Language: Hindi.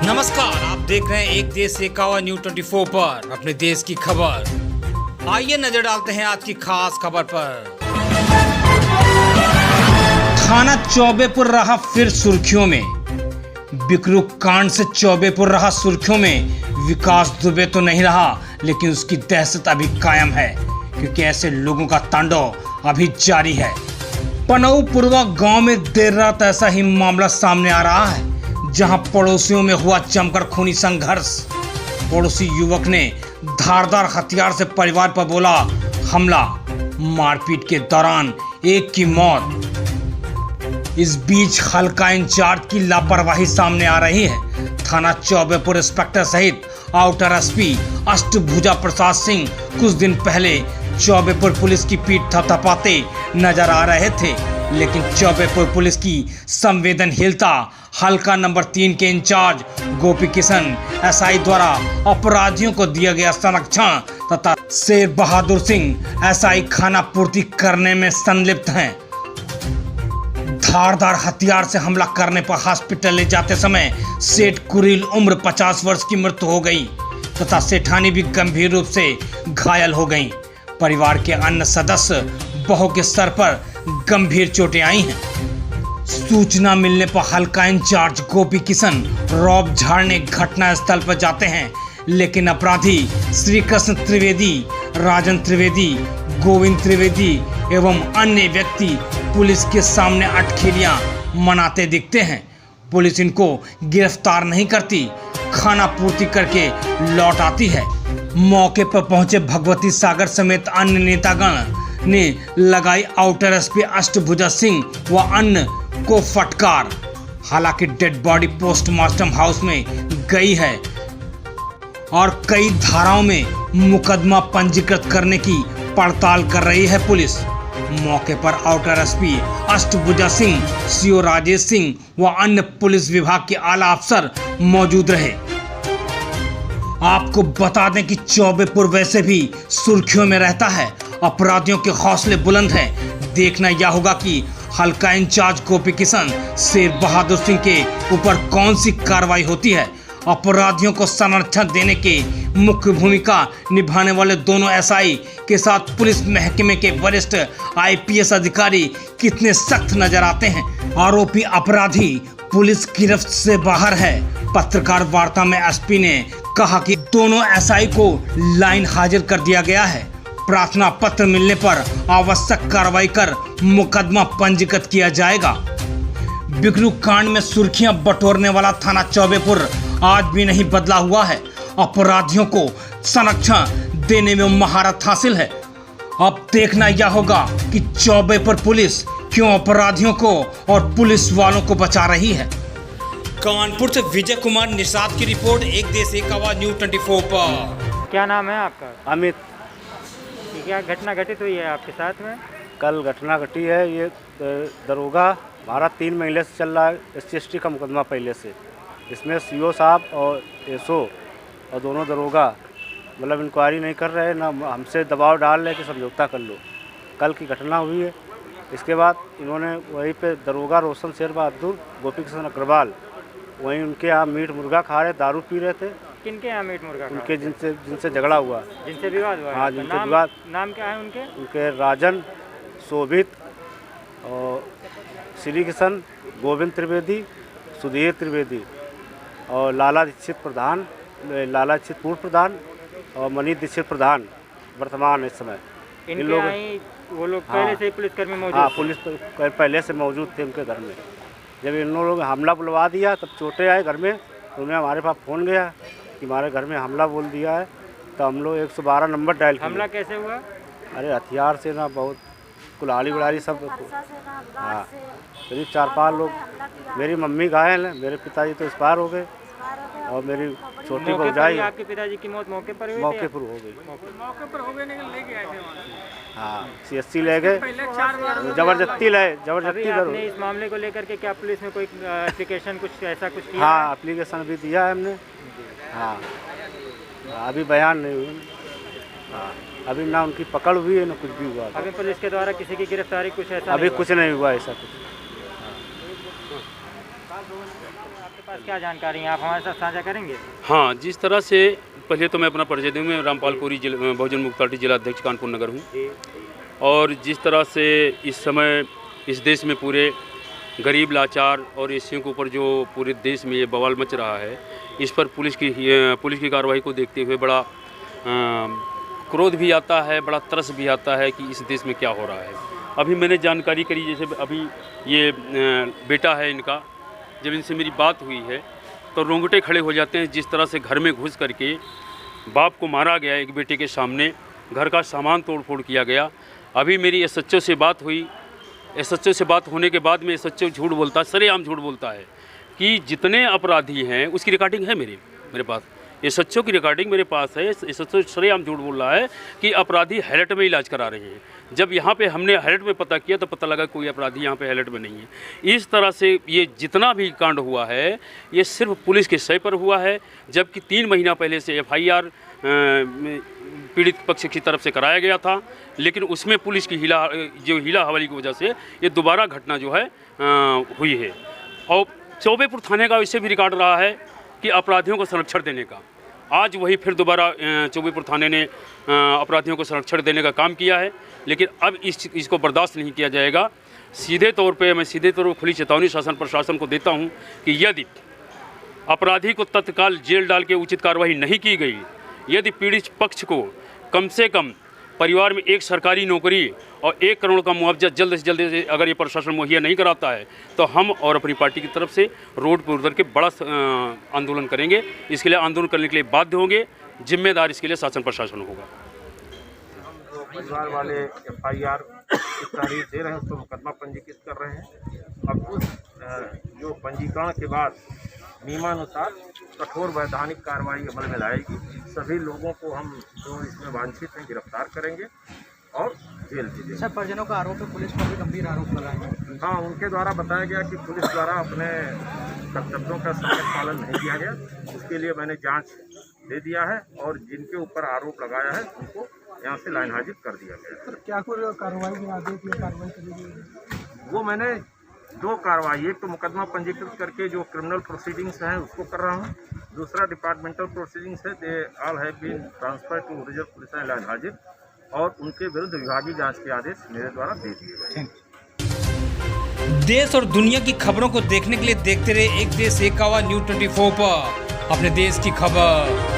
नमस्कार, आप देख रहे हैं एक देश एक आवाज़ न्यूज़ 24 पर अपने देश की खबर। आइए नजर डालते हैं आज की खास खबर पर। थाना चौबेपुर रहा फिर सुर्खियों में। बिकरू कांड से चौबेपुर रहा सुर्खियों में। विकास दुबे तो नहीं रहा, लेकिन उसकी दहशत अभी कायम है, क्योंकि ऐसे लोगों का तांडव अभी जारी है। पनऊ पुरवा गांव में देर रात ऐसा ही मामला सामने आ रहा है, जहां पड़ोसियों में हुआ जमकर खूनी संघर्ष। पड़ोसी युवक ने धारदार हथियार से परिवार पर बोला हमला। मारपीट के दौरान एक की मौत। इस बीच हल्का इंचार्ज की लापरवाही सामने आ रही है। थाना चौबेपुर इंस्पेक्टर सहित आउटर एसपी अष्टभुजा प्रसाद सिंह कुछ दिन पहले चौबेपुर पुलिस की पीठ थपथपाते नजर आ रहे थे, लेकिन चौबेपुर पुलिस की संवेदनहीनता हल्का नंबर 3 के इंचार्ज गोपी किशन एसआई द्वारा अपराधियों को दिया गया संरक्षण तथा शेर बहादुर सिंह एसआई खाना पूर्ति करने में संलिप्त हैं। धारदार हथियार से हमला करने पर हॉस्पिटल ले जाते समय सेठ कुरील उम्र 50 वर्ष की मृत्यु हो गई तथा सेठानी भी गंभीर रूप से घायल हो गई। परिवार के अन्य सदस्य बहू के सर पर गंभीर चोटें आई हैं। सूचना मिलने पर हल्का इंचार्ज गोपी किशन रौब झाड़ने घटना स्थल पर जाते हैं, लेकिन अपराधी श्री कृष्ण त्रिवेदी, राजन त्रिवेदी, गोविंद त्रिवेदी एवं अन्य व्यक्ति पुलिस के सामने अटखेलियां मनाते दिखते हैं। पुलिस इनको गिरफ्तार नहीं करती, खाना पूर्ति करके लौट आती है। मौके पर पहुंचे भगवती सागर समेत अन्य नेतागण ने लगाई आउटर एसपी अष्टभुजा सिंह व अन्य को फटकार। हालांकि डेड बॉडी पोस्टमार्टम हाउस में गई है और कई धाराओं में मुकदमा पंजीकृत करने की पड़ताल कर रही है पुलिस। मौके पर outer SP Ashtabhuja Singh, CO Rajesh Singh व अन्य पुलिस विभाग के आला अफसर मौजूद रहे। आपको बता दें कि चौबेपुर वैसे भी सुर्खियों में रहता है। अपराधियों के हौसले बुलंद हैं। देखना यह होगा कि हल्का इंचार्ज गोपी किशन शेर बहादुर सिंह के ऊपर कौन सी कार्रवाई होती है। अपराधियों को संरक्षण देने के मुख्य भूमिका निभाने वाले दोनों एसआई के साथ पुलिस महकमे के वरिष्ठ आईपीएस अधिकारी कितने सख्त नजर आते हैं। आरोपी अपराधी पुलिस गिरफ्त से बाहर है। पत्रकार वार्ता में एसपी ने कहा कि दोनों एसआई को लाइन हाजिर कर दिया गया है। प्रार्थना पत्र मिलने पर आवश्यक कार्रवाई कर मुकदमा पंजीकृत किया जाएगा। बिकरू कांड में सुर्खियां बटोरने वाला थाना चौबेपुर आज भी नहीं बदला हुआ है। अपराधियों को संरक्षण देने में महारत हासिल है। अब देखना यह होगा कि चौबेपुर पुलिस क्यों अपराधियों को और पुलिस वालों को बचा रही है। कानपुर से विजय कुमार निषाद की रिपोर्ट, एक देश एक आवाज़ न्यूज़ 24 पर। क्या नाम है आपका? अमित। क्या घटना घटित हुई है आपके साथ में? कल घटना घटी है। ये दरोगा हमारा 3 महीने से चल रहा है SC/ST का मुकदमा पहले से। इसमें सीओ साहब और एसओ और दोनों दरोगा मतलब इंक्वायरी नहीं कर रहे, ना हमसे दबाव डाल रहे कि समझौता कर लो। कल की घटना हुई है। इसके बाद इन्होंने वहीं पे दरोगा रोशन शेर बहादुर, गोपी किशन अग्रवाल वहीं उनके यहाँ मीट मुर्गा खा रहे, दारू पी रहे थे। किनके यहाँ मीट मुर्गा? उनके जिनसे झगड़ा हुआ, जिनसे विवाद हुआ। हाँ, जिनसे विवाद। नाम क्या है उनके? उनके राजन, शोभित और श्री किशन, गोविंद त्रिवेदी, सुधीर त्रिवेदी और लाला दीक्षित प्रधान, लाला दीक्षित पूर्व प्रधान और मनीष दीक्षित प्रधान वर्तमान इस समय। इन लोग वो लोग पहले से ही पुलिसकर्मी मौजूद? हाँ, पुलिस पहले से मौजूद थे उनके घर में। जब इन लोगों ने हमला बुलवा दिया तब चोटें आए घर में, तो उन्हें हमारे पास फ़ोन गया कि हमारे घर में हमला बोल दिया है। तो हम लोग 112 नंबर डायल किया। हमला कैसे हुआ? अरे हथियार से ना, बहुत कुल्हाड़ी बुलाड़ी सब। हाँ, करीब 4-5 लोग। मेरी मम्मी घायल है, मेरे पिताजी तो एक्सपायर हो गए और मेरी छोटी भौजाई। आपके पिताजी की मौत मौके पर हुई? मौके पर हो गई। मौके पर हो गए, लेकिन लेके आए थे। हाँ, CSC ले गए, जबरदस्ती ले, जबरदस्ती। आपने इस मामले को लेकर के क्या पुलिस में कोई एप्लीकेशन कुछ ऐसा कुछ किया? हाँ, एप्लीकेशन भी दिया है हमने। हाँ, अभी बयान नहीं हुई। हाँ, अभी ना उनकी पकड़ हुई है ना कुछ भी हुआ। अभी पुलिस के द्वारा किसी की गिरफ्तारी कुछ ऐसा अभी कुछ नहीं हुआ ऐसा कुछ। पास क्या जानकारी है, आप हमारे साथ साझा करेंगे? हाँ, जिस तरह से पहले तो मैं अपना परिचय दूँ, मैं रामपाल कोरी बहुजन मुक्ति पार्टी जिला अध्यक्ष कानपुर नगर हूँ। और जिस तरह से इस समय इस देश में पूरे गरीब लाचार और एसियों के ऊपर जो पूरे देश में ये बवाल मच रहा है, इस पर पुलिस की कार्रवाई को देखते हुए बड़ा क्रोध भी आता है, बड़ा तरस भी आता है कि इस देश में क्या हो रहा है। अभी मैंने जानकारी करी, जैसे अभी ये बेटा है इनका, जब इनसे मेरी बात हुई है तो रोंगटे खड़े हो जाते हैं। जिस तरह से घर में घुस करके बाप को मारा गया, एक बेटे के सामने घर का सामान तोड़ फोड़ किया गया। अभी मेरी एसएचओ से बात हुई, एसएचओ से बात होने के बाद में एसएचओ झूठ बोलता है, सरेआम झूठ बोलता है कि जितने अपराधी हैं उसकी रिकॉर्डिंग है मेरे पास, एसएचओ की रिकॉर्डिंग मेरे पास है। एसएचओ सरेआम झूठ बोल रहा है कि अपराधी हैलट में इलाज करा रहे हैं, जब यहाँ पे हमने हैलट में पता किया तो पता लगा कोई अपराधी यहाँ पे हैलट में नहीं है। इस तरह से ये जितना भी कांड हुआ है ये सिर्फ पुलिस के सही पर हुआ है, जबकि 3 महीना पहले से एफआईआर पीड़ित पक्ष की तरफ से कराया गया था, लेकिन उसमें पुलिस की हीला हवाली की वजह से ये दोबारा घटना जो है हुई है। और चौबेपुर थाने का वैसे भी रिकॉर्ड रहा है कि अपराधियों को संरक्षण देने का, आज वही फिर दोबारा चौबेपुर थाने ने अपराधियों को संरक्षण देने का काम किया है। लेकिन अब इसको बर्दाश्त नहीं किया जाएगा। सीधे तौर पर खुली चेतावनी शासन प्रशासन को देता हूं कि यदि अपराधी को तत्काल जेल डाल के उचित कार्रवाई नहीं की गई, यदि पीड़ित पक्ष को कम से कम परिवार में एक सरकारी नौकरी और 1 करोड़ का मुआवजा जल्द से जल्द अगर ये प्रशासन मुहैया नहीं कराता है तो हम और अपनी पार्टी की तरफ से रोड पर उतर के बड़ा आंदोलन करेंगे। इसके लिए आंदोलन करने के लिए बाध्य होंगे, जिम्मेदार इसके लिए शासन प्रशासन होगा। हम जो परिवार वाले एफआईआर की तारीख दे रहे हैं उसको मुकदमा पंजीकृत कर रहे हैं। अब उस जो पंजीकरण के बाद नियमानुसार कठोर वैधानिक कार्रवाई अमल में लाएगी। सभी लोगों को हम जो इसमें वांछित हैं गिरफ्तार करेंगे और जेल भी देंगे। सर, परिजनों का आरोप है, पुलिस पर भी गंभीर आरोप लगा है। हाँ, उनके द्वारा बताया गया कि पुलिस द्वारा अपने कर्तव्यों का सख्त पालन नहीं किया गया। उसके लिए मैंने जांच दे दिया है और जिनके ऊपर आरोप लगाया है उनको यहाँ से लाइन हाजिर कर दिया गया है। क्या कोई कार्रवाई के आदेश या कार्रवाई करेगी? वो मैंने 2 कार्रवाई, एक तो मुकदमा पंजीकृत करके जो क्रिमिनल प्रोसीडिंग्स हैं उसको कर रहा हूँ, दूसरा डिपार्टमेंटल प्रोसीडिंग्स है, they all have been transfer to reserve police line हाजिर, और उनके विरुद्ध विभागीय जांच के आदेश मेरे द्वारा दे दिए गए। देश और दुनिया की खबरों को देखने के लिए देखते रहे एक देश एक आवाज़ न्यूज़ 24 पर। अपने देश की खबर